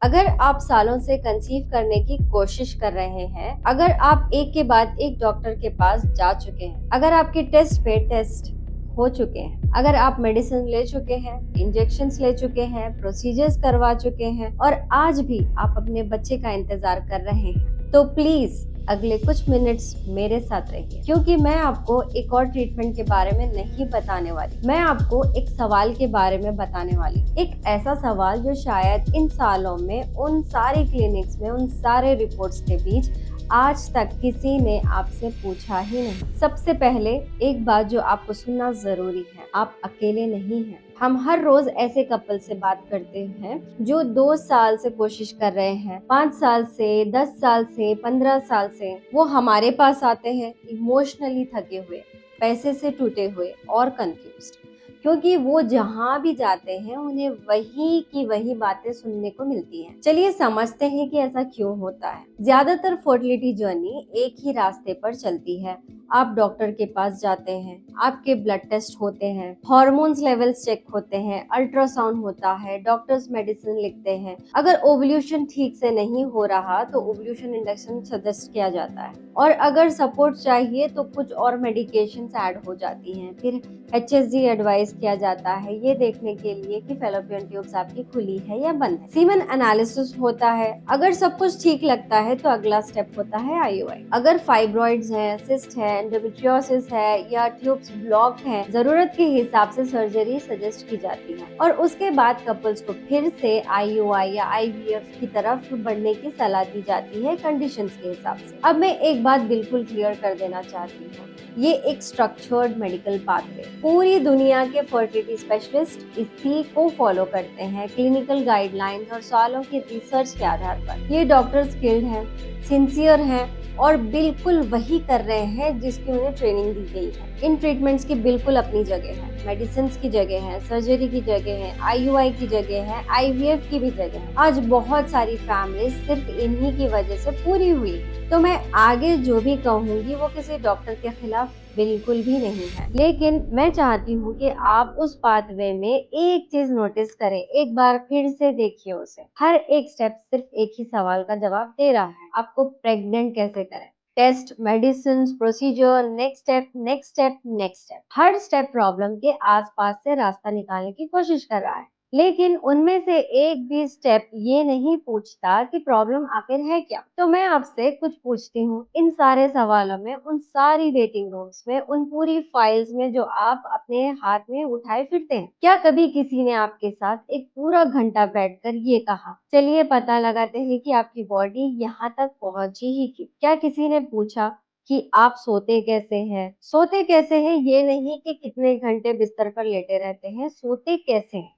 अगर आप सालों से कंसीव करने की कोशिश कर रहे हैं, अगर आप एक के बाद एक डॉक्टर के पास जा चुके हैं, अगर आपके टेस्ट पे टेस्ट हो चुके हैं, अगर आप मेडिसिन ले चुके हैं, इंजेक्शंस ले चुके हैं, प्रोसीजर्स करवा चुके हैं और आज भी आप अपने बच्चे का इंतजार कर रहे हैं, तो प्लीज अगले कुछ मिनट्स मेरे साथ रहिए, क्योंकि मैं आपको एक और ट्रीटमेंट के बारे में नहीं बताने वाली। मैं आपको एक सवाल के बारे में बताने वाली, एक ऐसा सवाल जो शायद इन सालों में उन सारे क्लिनिक्स में, उन सारे रिपोर्ट्स के बीच आज तक किसी ने आपसे पूछा ही नहीं। सबसे पहले एक बात जो आपको सुनना जरूरी है, आप अकेले नहीं हैं। हम हर रोज ऐसे कपल से बात करते हैं जो 2 साल से कोशिश कर रहे हैं, 5 साल से, 10 साल से, 15 साल से वो हमारे पास आते हैं इमोशनली थके हुए, पैसे से टूटे हुए और कंफ्यूज्ड, क्योंकि वो जहाँ भी जाते हैं उन्हें वही की वही बातें सुनने को मिलती हैं। चलिए समझते हैं कि ऐसा क्यों होता है। ज्यादातर फर्टिलिटी जर्नी एक ही रास्ते पर चलती है। आप डॉक्टर के पास जाते हैं, आपके ब्लड टेस्ट होते हैं, हार्मोन्स लेवल्स चेक होते हैं, अल्ट्रासाउंड होता है, डॉक्टर्स मेडिसिन लिखते हैं। अगर ओव्यूलेशन ठीक से नहीं हो रहा तो ओव्यूलेशन इंडक्शन सजेस्ट किया जाता है, और अगर सपोर्ट चाहिए तो कुछ और मेडिकेशंस ऐड हो जाती हैं। फिर HSG एडवाइस किया जाता है ये देखने के लिए कि फेलोपियन ट्यूब्स आपकी खुली है या बंद है। सीमेन एनालिसिस होता है। अगर सब कुछ ठीक लगता है तो अगला स्टेप होता है IUI। अगर फाइब्रॉइड्स हैं, सिस्ट है, एंडोमेट्रियोसिस है या ट्यूब्स ब्लॉक हैं, जरूरत के हिसाब से सर्जरी सजेस्ट की जाती है और उसके बाद कपल्स को फिर से IUI या IVF की तरफ बढ़ने की सलाह दी जाती है कंडीशंस के हिसाब से। अब मैं एक बात बिल्कुल क्लियर कर देना चाहती हूँ, ये एक स्ट्रक्चर्ड मेडिकल पाथवे। पूरी दुनिया के फर्टिलिटी स्पेशलिस्ट इसी को फॉलो करते हैं, क्लिनिकल गाइडलाइंस और सालों की रिसर्च के आधार पर। ये डॉक्टर स्किल्ड हैं, सिंसियर हैं और बिल्कुल वही कर रहे हैं जिसकी उन्हें ट्रेनिंग दी गई है। इन ट्रीटमेंट्स की बिल्कुल अपनी जगह है, मेडिसिन की जगह है, सर्जरी की जगह है, IUI की जगह है, IVF की भी जगह है। आज बहुत सारी फैमिली सिर्फ इन्हीं की वजह से पूरी हुई है। तो मैं आगे जो भी कहूंगी वो किसी डॉक्टर के खिलाफ बिल्कुल भी नहीं है, लेकिन मैं चाहती हूँ कि आप उस पाथवे में एक चीज नोटिस करें, एक बार फिर से देखिए उसे। हर एक स्टेप सिर्फ एक ही सवाल का जवाब दे रहा है, आपको प्रेग्नेंट कैसे करें। Test, medicine, procedure, next step, next step, next step. हर स्टेप प्रॉब्लम के आसपास से रास्ता निकालने की कोशिश कर रहा है, लेकिन उनमें से एक भी स्टेप ये नहीं पूछता कि प्रॉब्लम आखिर है क्या। तो मैं आपसे कुछ पूछती हूँ, इन सारे सवालों में, उन सारी वेटिंग रूम्स में, उन पूरी फाइल्स में जो आप अपने हाथ में उठाए फिरते हैं, क्या कभी किसी ने आपके साथ एक पूरा घंटा बैठकर ये कहा, चलिए पता लगाते हैं कि आपकी बॉडी यहाँ तक पहुंची ही क्यों? क्या किसी ने पूछा कि आप सोते कैसे हैं? सोते कैसे हैं ये नहीं कि कितने घंटे बिस्तर पर लेटे रहते हैं, सोते कैसे हैं।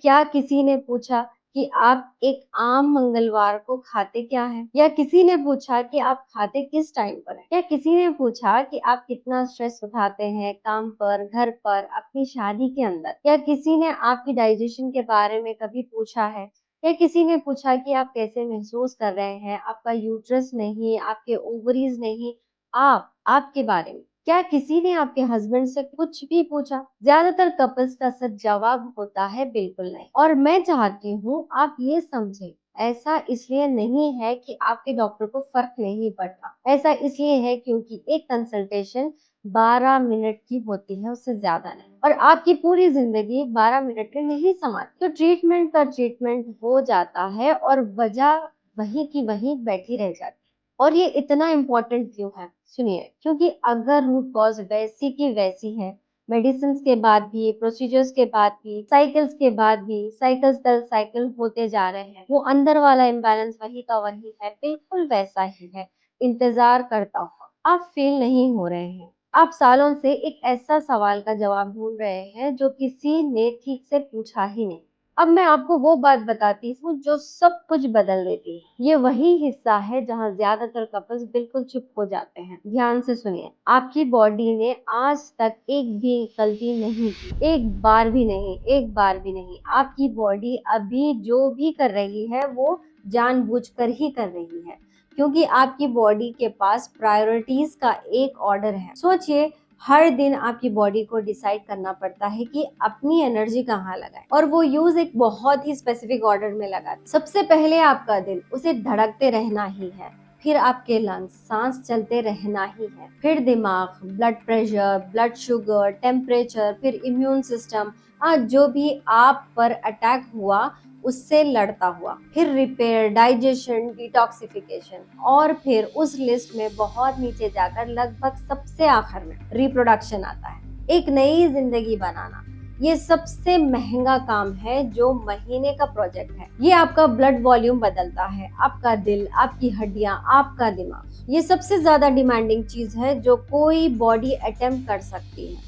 क्या किसी ने पूछा कि आप एक आम मंगलवार को खाते क्या हैं? या किसी ने पूछा कि आप खाते किस टाइम पर हैं? या किसी ने पूछा कि आप कितना स्ट्रेस उठाते हैं काम पर, घर पर, अपनी शादी के अंदर? या किसी ने आपकी डाइजेशन के बारे में कभी पूछा है? या किसी ने पूछा कि आप कैसे महसूस कर रहे हैं, आपका यूट्रस नहीं, आपके ओवरीज नहीं, आपके बारे में? क्या किसी ने आपके हस्बैंड से कुछ भी पूछा? ज्यादातर कपल्स का सच जवाब होता है बिल्कुल नहीं। और मैं चाहती हूँ आप ये समझें, ऐसा इसलिए नहीं है कि आपके डॉक्टर को फर्क नहीं पड़ता, ऐसा इसलिए है क्योंकि एक कंसल्टेशन 12 मिनट की होती है, उससे ज्यादा नहीं। और आपकी पूरी जिंदगी 12 मिनट में नहीं समाती। तो ट्रीटमेंट का ट्रीटमेंट हो जाता है और वजह वहीं की वहीं बैठी रह जाती है। और ये इतना इम्पोर्टेंट क्यों है, सुनिए, क्योंकि अगर रूट कॉज वैसी की वैसी है, मेडिसिन के बाद भी, प्रोसीजर्स के बाद भी, साइकिल्स के बाद भी, साइकिल्स दर साइकिल होते जा रहे हैं, वो अंदर वाला इम्बैलेंस वही का वही है, बिल्कुल वैसा ही है, इंतजार करता हुआ। आप फेल नहीं हो रहे हैं, आप सालों से एक ऐसा सवाल का जवाब ढूंढ रहे हैं जो किसी ने ठीक से पूछा ही नहीं। अब मैं आपको वो बात बताती हूँ जो सब कुछ बदल देती है। ये वही हिस्सा है जहाँ ज्यादातर कपल्स बिल्कुल चुप हो जाते हैं। ध्यान से सुनिए, आपकी बॉडी ने आज तक एक भी गलती नहीं की, एक बार भी नहीं, एक बार भी नहीं। आपकी बॉडी अभी जो भी कर रही है वो जानबूझकर ही कर रही है, क्योंकि आपकी बॉडी के पास प्रायोरिटीज का एक ऑर्डर है। सोचिए, हर दिन आपकी बॉडी को डिसाइड करना पड़ता है कि अपनी एनर्जी कहाँ लगाए, और वो यूज एक बहुत ही स्पेसिफिक ऑर्डर में लगा। सबसे पहले आपका दिल, उसे धड़कते रहना ही है, फिर आपके लंग्स, सांस चलते रहना ही है, फिर दिमाग, blood pressure, blood sugar, temperature, फिर इम्यून सिस्टम, आज जो भी आप पर अटैक हुआ उससे लड़ता हुआ, फिर रिपेयर, डाइजेशन, डिटॉक्सिफिकेशन, और फिर उस लिस्ट में बहुत नीचे जाकर लगभग सबसे आखिर में रिप्रोडक्शन आता है, एक नई जिंदगी बनाना। ये सबसे महंगा काम है, जो महीने का प्रोजेक्ट है। ये आपका ब्लड वॉल्यूम बदलता है, आपका दिल, आपकी हड्डियां, आपका दिमाग। ये सबसे ज्यादा डिमांडिंग चीज है जो कोई बॉडी अटेम्प्ट कर सकती है,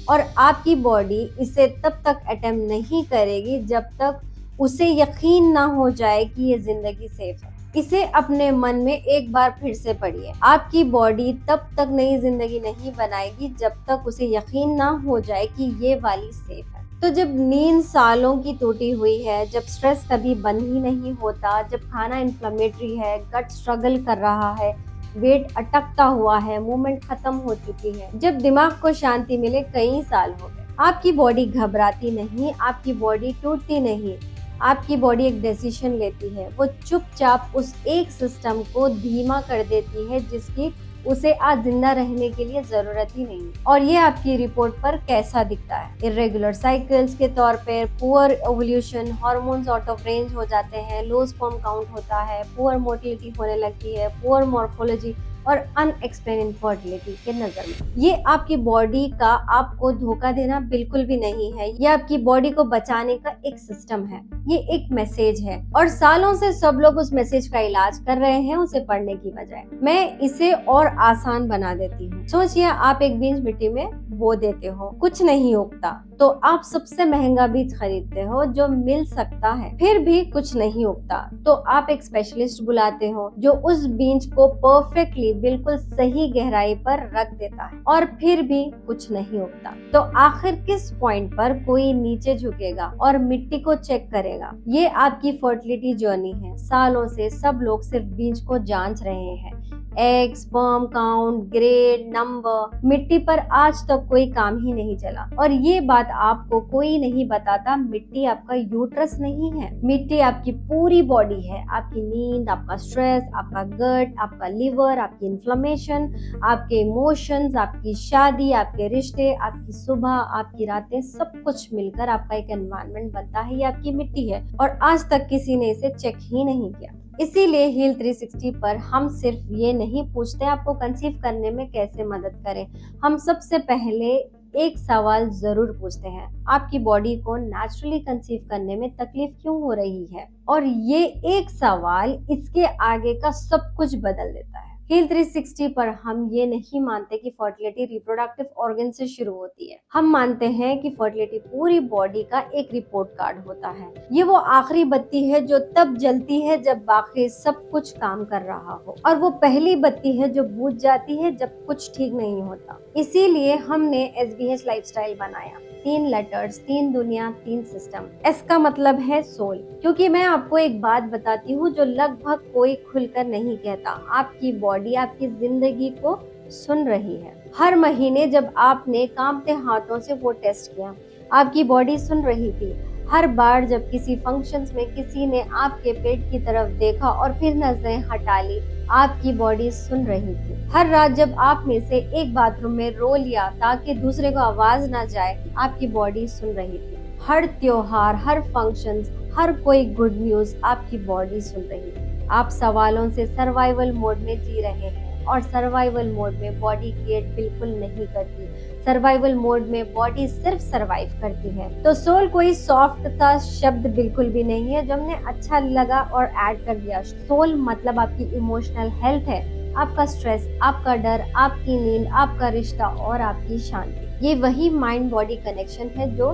और आपकी बॉडी इसे तब तक अटेम्प्ट नहीं करेगी जब तक उसे यकीन ना हो जाए कि ये जिंदगी सेफ है। इसे अपने मन में एक बार फिर से पढ़िए। आपकी बॉडी तब तक नई जिंदगी नहीं बनाएगी जब तक उसे यकीन ना हो जाए कि ये वाली सेफ है। तो जब नींद सालों की टूटी हुई है, जब स्ट्रेस कभी बंद ही नहीं होता, जब खाना इन्फ्लेमेटरी है, गट स्ट्रगल कर रहा है, वेट अटकता हुआ है, मूवमेंट खत्म हो चुकी है, जब दिमाग को शांति मिले कई साल हो गए, आपकी बॉडी घबराती नहीं, आपकी बॉडी टूटती नहीं, आपकी बॉडी एक डिसीजन लेती है। वो चुपचाप उस एक सिस्टम को धीमा कर देती है जिसकी उसे आज जिंदा रहने के लिए जरूरत ही नहीं। और ये आपकी रिपोर्ट पर कैसा दिखता है? इरेगुलर साइकिल्स के तौर पर poor ovulation, hormones out of range हो जाते हैं, लो स्पर्म काउंट होता है, पुअर मोटिलिटी होने लगती है, पुअर मॉर्फोलॉजी और अनएक्सप्लेन इनफर्टिलिटी के नजर में। ये आपकी बॉडी का आपको धोखा देना बिल्कुल भी नहीं है, ये आपकी बॉडी को बचाने का एक सिस्टम है, ये एक मैसेज है, और सालों से सब लोग उस मैसेज का इलाज कर रहे हैं उसे पढ़ने की बजाय। मैं इसे और आसान बना देती हूँ। सोचिए आप एक बीज मिट्टी में बो देते हो, कुछ नहीं उगता, तो आप सबसे महंगा बीज खरीदते हो जो मिल सकता है, फिर भी कुछ नहीं उगता, तो आप एक स्पेशलिस्ट बुलाते हो जो उस बीज को परफेक्टली बिल्कुल सही गहराई पर रख देता है, और फिर भी कुछ नहीं उगता। तो आखिर किस पॉइंट पर कोई नीचे झुकेगा और मिट्टी को चेक करेगा? ये आपकी फर्टिलिटी जर्नी है। सालों से सब लोग सिर्फ बीज को जांच रहे हैं, egg, sperm count, grade, number. मिट्टी पर आज तक कोई काम ही नहीं चला, और ये बात आपको कोई नहीं बताता, मिट्टी आपका यूट्रस नहीं है, मिट्टी आपकी पूरी बॉडी है। आपकी नींद, आपका स्ट्रेस, आपका गट, आपका लिवर, आपकी इन्फ्लेमेशन, आपके इमोशंस, आपकी शादी, आपके रिश्ते, आपकी सुबह, आपकी रातें, सब कुछ मिलकर आपका एक एनवायरनमेंट बनता है। ये आपकी मिट्टी है, और आज तक किसी ने इसे चेक ही नहीं किया। इसीलिए हील 360 पर हम सिर्फ ये नहीं पूछते आपको कंसीव करने में कैसे मदद करें, हम सबसे पहले एक सवाल जरूर पूछते हैं, आपकी बॉडी को नेचुरली कंसीव करने में तकलीफ क्यों हो रही है? और ये एक सवाल इसके आगे का सब कुछ बदल देता है। हील 360 पर हम ये नहीं मानते कि फर्टिलिटी रिप्रोडक्टिव ऑर्गन से शुरू होती है, हम मानते हैं कि फर्टिलिटी पूरी बॉडी का एक रिपोर्ट कार्ड होता है। ये वो आखिरी बत्ती है जो तब जलती है जब बाकी सब कुछ काम कर रहा हो, और वो पहली बत्ती है जो बुझ जाती है जब कुछ ठीक नहीं होता। इसीलिए हमने SBH लाइफस्टाइल बनाया। 3 लेटर्स, 3 दुनिया, 3 सिस्टम। एस का मतलब है सोल, क्योंकि मैं आपको एक बात बताती हूँ जो लगभग कोई खुलकर नहीं कहता, आपकी बॉडी आपकी जिंदगी को सुन रही है। हर महीने जब आपने कांपते हाथों से वो टेस्ट किया, आपकी बॉडी सुन रही थी। हर बार जब किसी फंक्शंस में किसी ने आपके पेट की तरफ देखा और फिर नजरें हटा ली, आपकी बॉडी सुन रही थी। हर रात जब आप में से एक बाथरूम में रो लिया ताकि दूसरे को आवाज ना जाए, आपकी बॉडी सुन रही थी। हर त्योहार, हर फंक्शंस, हर कोई गुड न्यूज, आपकी बॉडी सुन रही थी। आप सवालों से सर्वाइवल मोड में जी रहे हैं, और सर्वाइवल मोड में बॉडी क्रिएट बिल्कुल नहीं करती। सर्वाइवल मोड में बॉडी सिर्फ सर्वाइव करती है। तो सोल कोई सॉफ्ट सा शब्द बिल्कुल भी नहीं है जो हमने अच्छा लगा और ऐड कर दिया। सोल मतलब आपकी इमोशनल हेल्थ है, आपका स्ट्रेस, आपका डर, आपकी नींद, आपका रिश्ता और आपकी शांति। ये वही माइंड बॉडी कनेक्शन है जो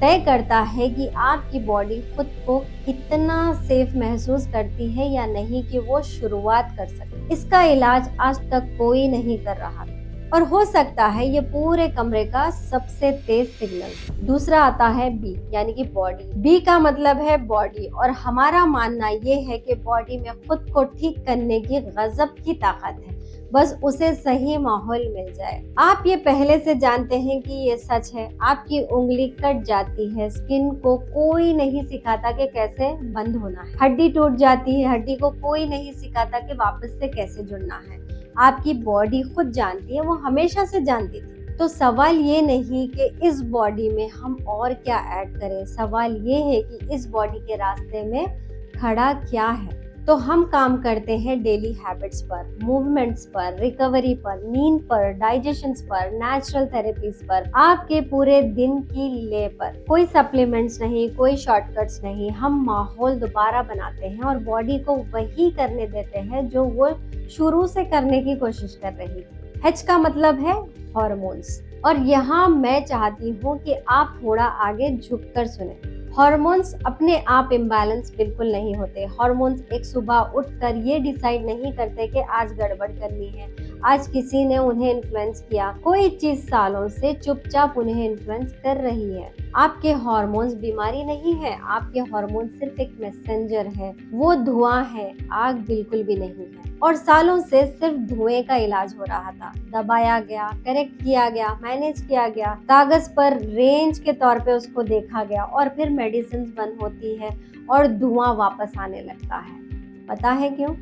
तय करता है कि आपकी बॉडी खुद को कितना सेफ महसूस करती है या नहीं कि वो शुरुआत कर सके। इसका इलाज आज तक कोई नहीं कर रहा, और हो सकता है ये पूरे कमरे का सबसे तेज सिग्नल। दूसरा आता है बी, यानी कि बॉडी। बी का मतलब है बॉडी, और हमारा मानना ये है कि बॉडी में खुद को ठीक करने की गजब की ताकत है। बस उसे सही माहौल मिल जाए। आप ये पहले से जानते हैं कि ये सच है। आपकी उंगली कट जाती है, स्किन को कोई नहीं सिखाता कि कैसे बंद होना है। हड्डी टूट जाती है, हड्डी को कोई नहीं सिखाता कि वापस से कैसे जुड़ना है। आपकी बॉडी खुद जानती है, वो हमेशा से जानती थी। तो सवाल ये नहीं कि इस बॉडी में हम और क्या ऐड करें, सवाल ये है कि इस बॉडी के रास्ते में खड़ा क्या है। तो हम काम करते हैं डेली हैबिट्स पर, मूवमेंट्स पर, रिकवरी पर, नींद पर, डाइजेशन पर, नेचुरल थेरेपीज पर, आपके पूरे दिन की ले पर। कोई सप्लीमेंट्स नहीं, कोई शॉर्टकट्स नहीं। हम माहौल दोबारा बनाते हैं और बॉडी को वही करने देते हैं जो वो शुरू से करने की कोशिश कर रही थी। H का मतलब है हॉर्मोन्स। और यहाँ मैं चाहती हूँ कि आप थोड़ा आगे झुककर सुने। हॉर्मोन्स अपने आप इम्बैलेंस बिल्कुल नहीं होते। हॉर्मोन्स एक सुबह उठकर ये डिसाइड नहीं करते कि आज गड़बड़ करनी है, आज किसी ने उन्हें इन्फ्लुएंस किया। कोई चीज सालों से चुपचाप उन्हें इन्फ्लुएंस कर रही है। आपके हॉर्मोन्स बीमारी नहीं है, आपके हॉर्मोन सिर्फ एक मैसेंजर है। वो धुआं है, आग बिल्कुल भी नहीं है। और सालों से सिर्फ धुएं का इलाज हो रहा था, दबाया गया, करेक्ट किया गया, मैनेज किया गया, कागज पर रेंज के तौर पे उसको देखा गया और फिर मेडिसिन बंद होती है और धुआं वापस आने लगता है। पता है क्यों?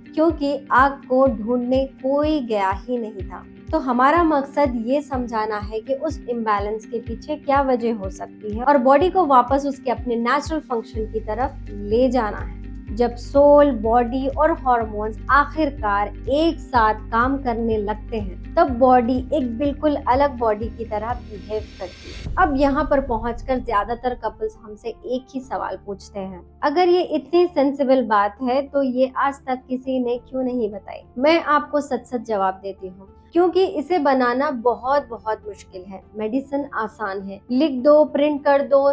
क्योंकि आग को ढूंढने कोई गया ही नहीं था। तो हमारा मकसद ये समझाना है कि उस इम्बैलेंस के पीछे क्या वजह हो सकती है और बॉडी को वापस उसके अपने नेचुरल फंक्शन की तरफ ले जाना है। जब सोल, बॉडी और हॉर्मोन्स आखिरकार एक साथ काम करने लगते हैं, तब बॉडी एक बिल्कुल अलग बॉडी की तरह बिहेव करती है। अब यहाँ पर पहुंचकर ज्यादातर कपल्स हमसे एक ही सवाल पूछते हैं, अगर ये इतनी सेंसिबल बात है तो ये आज तक किसी ने क्यों नहीं बताई? मैं आपको सच सच जवाब देती हूँ, क्योंकि इसे बनाना बहुत बहुत मुश्किल है। मेडिसिन आसान है, लिख दो, प्रिंट कर दो,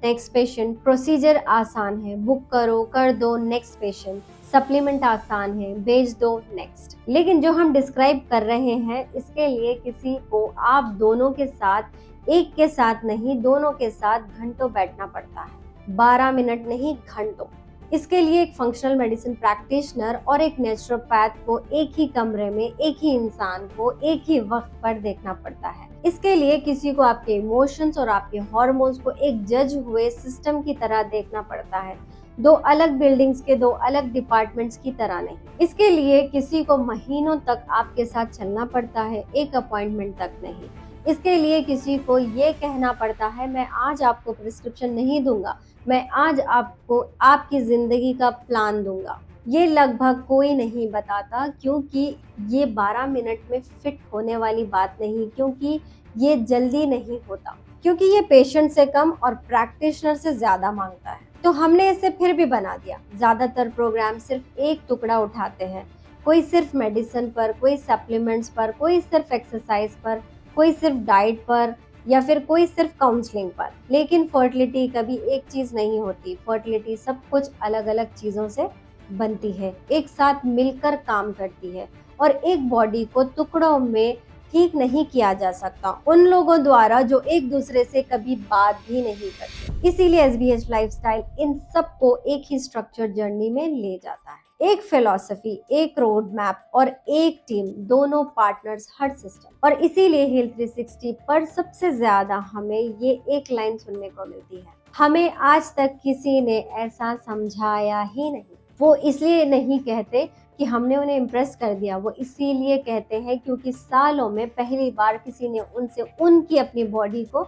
नेक्स्ट पेशेंट। प्रोसीजर आसान है, बुक करो, कर दो, नेक्स्ट पेशेंट। सप्लीमेंट आसान है, भेज दो, नेक्स्ट। लेकिन जो हम डिस्क्राइब कर रहे हैं, इसके लिए किसी को आप दोनों के साथ, एक के साथ नहीं, दोनों के साथ घंटों बैठना पड़ता है। 12 मिनट नहीं, घंटों। इसके लिए एक फंक्शनल मेडिसिन प्रैक्टिशनर और एक नेचुरोपैथ को एक ही कमरे में, एक ही इंसान को एक ही वक्त पर देखना पड़ता है। इसके लिए किसी को आपके इमोशंस और आपके हॉर्मोन्स को एक जज हुए सिस्टम की तरह देखना पड़ता है, दो अलग बिल्डिंग्स के दो अलग डिपार्टमेंट्स की तरह नहीं। इसके लिए किसी को महीनों तक आपके साथ चलना पड़ता है, एक अपॉइंटमेंट तक नहीं। इसके लिए किसी को ये कहना पड़ता है, मैं आज आपको प्रिस्क्रिप्शन नहीं दूंगा, मैं आज आपको आपकी जिंदगी का प्लान दूंगा। ये लगभग कोई नहीं बताता, क्योंकि ये 12 मिनट में फिट होने वाली बात नहीं, क्योंकि ये जल्दी नहीं होता, क्योंकि ये पेशेंट से कम और प्रैक्टिशनर से ज्यादा मांगता है। तो हमने इसे फिर भी बना दिया। ज्यादातर प्रोग्राम सिर्फ एक टुकड़ा उठाते हैं, कोई सिर्फ मेडिसिन पर, कोई सप्लीमेंट्स पर, कोई सिर्फ एक्सरसाइज पर, कोई सिर्फ डाइट पर, या फिर कोई सिर्फ काउंसलिंग पर। लेकिन फर्टिलिटी कभी एक चीज नहीं होती। फर्टिलिटी सब कुछ अलग अलग चीजों से बनती है, एक साथ मिलकर काम करती है, और एक बॉडी को टुकड़ों में ठीक नहीं किया जा सकता उन लोगों द्वारा जो एक दूसरे से कभी बात भी नहीं करते। इसीलिए SBH लाइफस्टाइल इन सबको एक ही स्ट्रक्चर जर्नी में ले जाता है। एक फिलॉसफी, एक रोड मैप और एक टीम, दोनों पार्टनर्स, हर सिस्टम। और इसीलिए हेल्थ 360 पर सबसे ज्यादा हमें ये एक लाइन सुनने को मिलती है, हमें आज तक किसी ने ऐसा समझाया ही नहीं। वो इसलिए नहीं कहते कि हमने उन्हें इम्प्रेस कर दिया, वो इसीलिए कहते हैं क्योंकि सालों में पहली बार किसी ने उनसे उनकी अपनी बॉडी को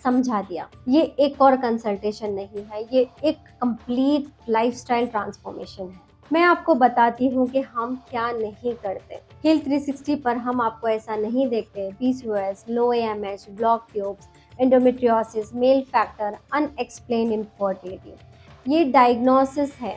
समझा दिया। ये एक और कंसल्टेशन नहीं है, ये एक कंप्लीट लाइफस्टाइल ट्रांसफॉर्मेशन है। मैं आपको बताती हूँ कि हम क्या नहीं करते। हेल्थ 360 पर हम आपको ऐसा नहीं देखते। PCOS, लो AMH, block tubes, endometriosis, mail factor, unexplained infertility, ये डायग्नोसिस है,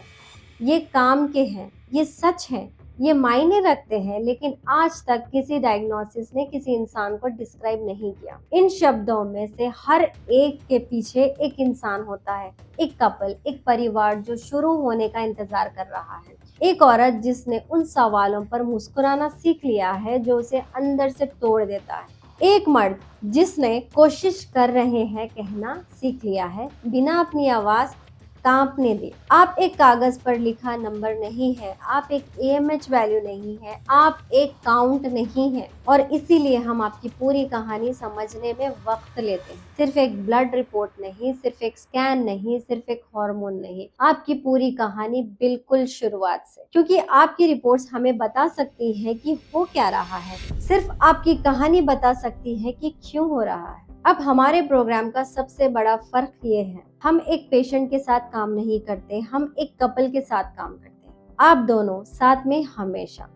ये काम के हैं, ये सच है, ये मायने रखते हैं, लेकिन आज तक किसी डायग्नोसिस ने किसी इंसान को डिस्क्राइब नहीं किया। इन शब्दों में से हर एक के पीछे एक इंसान होता है, एक कपल, एक परिवार जो शुरू होने का इंतजार कर रहा है, एक औरत जिसने उन सवालों पर मुस्कुराना सीख लिया है जो उसे अंदर से तोड़ देता है, एक मर्द जिसने कोशिश कर रहे हैं कहना सीख लिया है, बिना अपनी आवाज कांपने दें। आप एक कागज पर लिखा नंबर नहीं है, आप एक AMH वैल्यू नहीं है, आप एक काउंट नहीं है, और इसीलिए हम आपकी पूरी कहानी समझने में वक्त लेते हैं। सिर्फ एक ब्लड रिपोर्ट नहीं, सिर्फ एक स्कैन नहीं, सिर्फ एक हार्मोन नहीं, आपकी पूरी कहानी बिल्कुल शुरुआत से, क्योंकि आपकी रिपोर्ट्स हमें बता सकती है कि हो क्या रहा है, सिर्फ आपकी कहानी बता सकती है कि क्यों हो रहा है। अब हमारे प्रोग्राम का सबसे बड़ा फर्क ये है, हम एक पेशेंट के साथ काम नहीं करते, हम एक कपल के साथ काम करते हैं, आप दोनों साथ में हमेशा।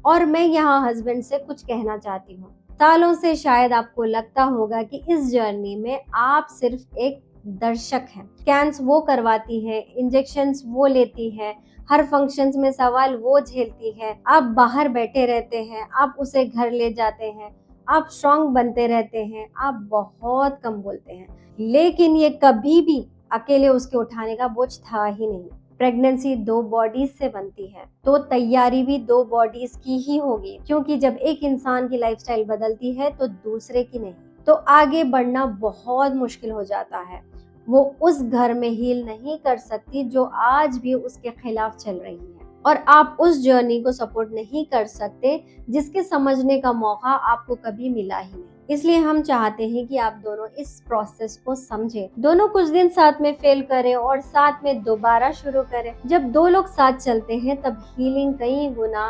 और मैं यहाँ हस्बैंड से कुछ कहना चाहती हूँ। सालों से शायद आपको लगता होगा कि इस जर्नी में आप सिर्फ एक दर्शक हैं। स्कैन्स वो करवाती है, इंजेक्शंस वो लेती है, हर फंक्शंस में सवाल वो झेलती है, आप बाहर बैठे रहते हैं, आप उसे घर ले जाते हैं, आप स्ट्रांग बनते रहते हैं, आप बहुत कम बोलते हैं, लेकिन ये कभी भी अकेले उसके उठाने का बोझ था ही नहीं। प्रेगनेंसी 2 बॉडीज से बनती है, तो तैयारी भी 2 बॉडीज की ही होगी, क्योंकि जब एक इंसान की लाइफस्टाइल बदलती है तो दूसरे की नहीं, तो आगे बढ़ना बहुत मुश्किल हो जाता है। वो उस घर में हील नहीं कर सकती जो आज भी उसके खिलाफ चल रही है, और आप उस जर्नी को सपोर्ट नहीं कर सकते जिसके समझने का मौका आपको कभी मिला ही नहीं। इसलिए हम चाहते हैं कि आप दोनों इस प्रोसेस को समझें, दोनों कुछ दिन साथ में फेल करें और साथ में दोबारा शुरू करें। जब 2 लोग साथ चलते हैं तब हीलिंग कई गुना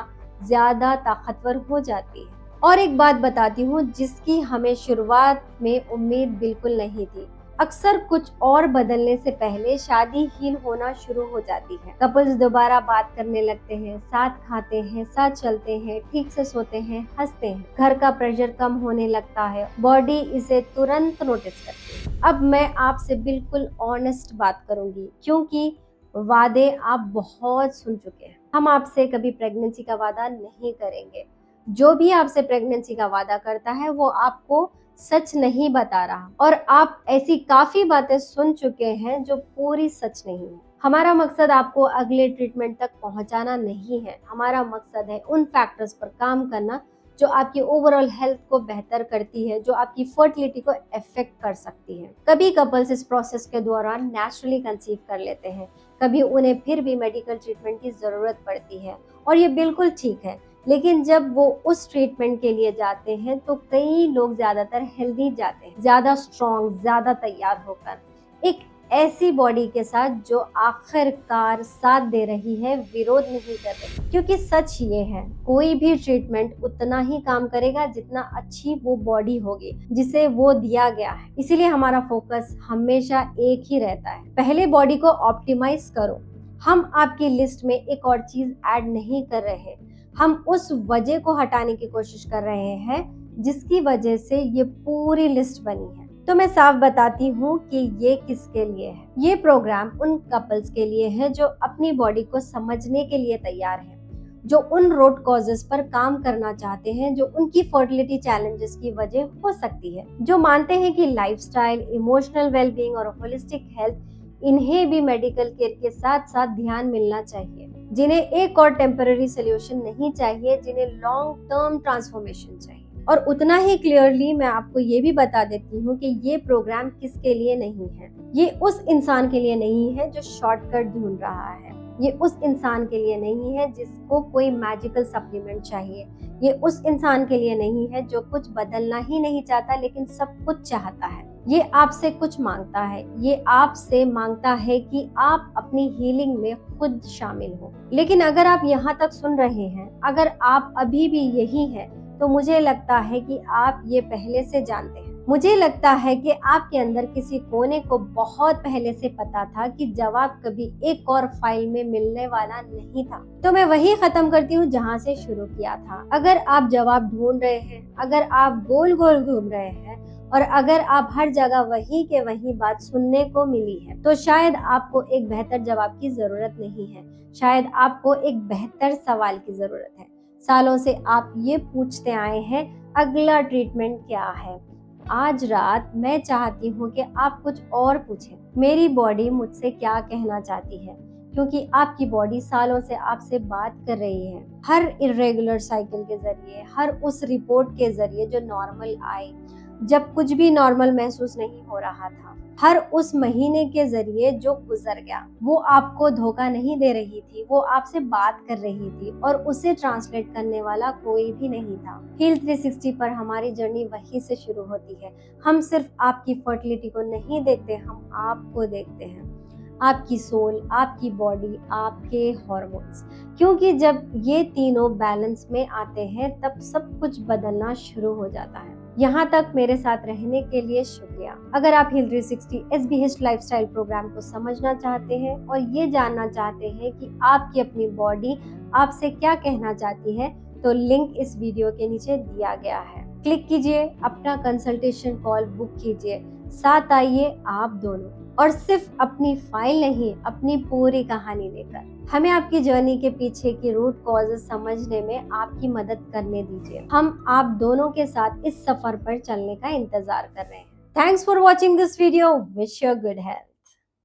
ज्यादा ताकतवर हो जाती है। और एक बात बताती हूँ जिसकी हमें शुरुआत में उम्मीद बिल्कुल नहीं थी। अक्सर कुछ और बदलने से पहले शादी हील होना शुरू हो जाती है। कपल्स दोबारा बात करने लगते हैं, साथ खाते हैं, साथ चलते हैं, ठीक से सोते हैं, हंसते हैं, घर का प्रेशर कम होने लगता है, बॉडी इसे तुरंत नोटिस करती है। अब मैं आपसे बिल्कुल ऑनेस्ट बात करूंगी, क्योंकि वादे आप बहुत सुन चुके हैं। हम आपसे कभी प्रेगनेंसी का वादा नहीं करेंगे। जो भी आपसे प्रेगनेंसी का वादा करता है वो आपको सच नहीं बता रहा, और आप ऐसी काफी बातें सुन चुके हैं जो पूरी सच नहीं है। हमारा मकसद आपको अगले ट्रीटमेंट तक पहुंचाना नहीं है, हमारा मकसद है उन फैक्टर्स पर काम करना जो आपकी ओवरऑल हेल्थ को बेहतर करती है, जो आपकी फर्टिलिटी को अफेक्ट कर सकती है। कभी कपल्स इस प्रोसेस के दौरान नेचुरली कंसीव कर लेते हैं, कभी उन्हें फिर भी मेडिकल ट्रीटमेंट की जरूरत पड़ती है, और ये बिल्कुल ठीक है। लेकिन जब वो उस ट्रीटमेंट के लिए जाते हैं तो कई लोग ज्यादातर हेल्दी जाते हैं, ज्यादा स्ट्रॉन्ग, ज्यादा तैयार होकर, एक ऐसी बॉडी के साथ जो आखिरकार साथ दे रही है, विरोध नहीं कर रही। क्योंकि सच ये है, कोई भी ट्रीटमेंट उतना ही काम करेगा जितना अच्छी वो बॉडी होगी जिसे वो दिया गया है। इसीलिए हमारा फोकस हमेशा एक ही रहता है, पहले बॉडी को ऑप्टिमाइज करो। हम आपकी लिस्ट में एक और चीज ऐड नहीं कर रहे, हम उस वजह को हटाने की कोशिश कर रहे हैं जिसकी वजह से ये पूरी लिस्ट बनी है। तो मैं साफ बताती हूँ कि ये किसके लिए है। ये प्रोग्राम उन कपल्स के लिए है जो अपनी बॉडी को समझने के लिए तैयार है, जो उन रूट कॉजेस पर काम करना चाहते हैं जो उनकी फर्टिलिटी चैलेंजेस की वजह हो सकती है, जो मानते हैं कि लाइफस्टाइल, इमोशनल वेलबींग और होलिस्टिक हेल्थ, इन्हें भी मेडिकल केयर के साथ साथ ध्यान मिलना चाहिए, जिन्हें एक और टेम्पररी सोल्यूशन नहीं चाहिए, जिन्हें लॉन्ग टर्म ट्रांसफॉर्मेशन चाहिए। और उतना ही क्लियरली मैं आपको ये भी बता देती हूँ कि ये प्रोग्राम किसके लिए नहीं है। ये उस इंसान के लिए नहीं है जो शॉर्टकट ढूंढ रहा है, ये उस इंसान के लिए नहीं है जिसको कोई मैजिकल सप्लीमेंट चाहिए, ये उस इंसान के लिए नहीं है जो कुछ बदलना ही नहीं चाहता लेकिन सब कुछ चाहता है। ये आपसे कुछ मांगता है, ये आपसे मांगता है कि आप अपनी हीलिंग में खुद शामिल हो। लेकिन अगर आप यहाँ तक सुन रहे हैं, अगर आप अभी भी यही हैं, तो मुझे लगता है कि आप ये पहले से जानते हैं। मुझे लगता है कि आपके अंदर किसी कोने को बहुत पहले से पता था कि जवाब कभी एक और फाइल में मिलने वाला नहीं था। तो मैं वही खत्म करती हूँ जहाँ से शुरू किया था। अगर आप जवाब ढूंढ रहे हैं, अगर आप गोल गोल घूम रहे हैं, और अगर आप हर जगह वही के वही बात सुनने को मिली है, तो शायद आपको एक बेहतर जवाब की जरूरत नहीं है, शायद आपको एक बेहतर सवाल की जरूरत है। सालों से आप ये पूछते आए हैं, अगला ट्रीटमेंट क्या है। आज रात मैं चाहती हूँ कि आप कुछ और पूछें, मेरी बॉडी मुझसे क्या कहना चाहती है, क्योंकि आपकी बॉडी सालों से आपसे बात कर रही है। हर इरेगुलर साइकिल के जरिए, हर उस रिपोर्ट के जरिए जो नॉर्मल आई, जब कुछ भी नॉर्मल महसूस नहीं हो रहा था। हर उस महीने के जरिए जो गुजर गया, वो आपको धोखा नहीं दे रही थी, वो आपसे बात कर रही थी और उसे ट्रांसलेट करने वाला कोई भी नहीं था। हील 360 पर हमारी जर्नी वहीं से शुरू होती है। हम सिर्फ आपकी फर्टिलिटी को नहीं देखते, हम आपको देखते हैं, आपकी सोल, आपकी बॉडी, आपके हॉर्मोन्स। क्योंकि जब ये तीनों बैलेंस में आते हैं तब सब कुछ बदलना शुरू हो जाता है। यहाँ तक मेरे साथ रहने के लिए शुक्रिया। अगर आप हील 360 SBH लाइफस्टाइल प्रोग्राम को समझना चाहते हैं और ये जानना चाहते हैं कि आपकी अपनी बॉडी आपसे क्या कहना चाहती है, तो लिंक इस वीडियो के नीचे दिया गया है। क्लिक कीजिए, अपना कंसल्टेशन कॉल बुक कीजिए, साथ आइए आप दोनों, और सिर्फ अपनी फाइल नहीं, अपनी पूरी कहानी लेकर। हमें आपकी जर्नी के पीछे की रूट कॉजेस समझने में आपकी मदद करने दीजिए। हम आप दोनों के साथ इस सफर पर चलने का इंतजार कर रहे हैं। Thanks for watching this video. Wish you good health.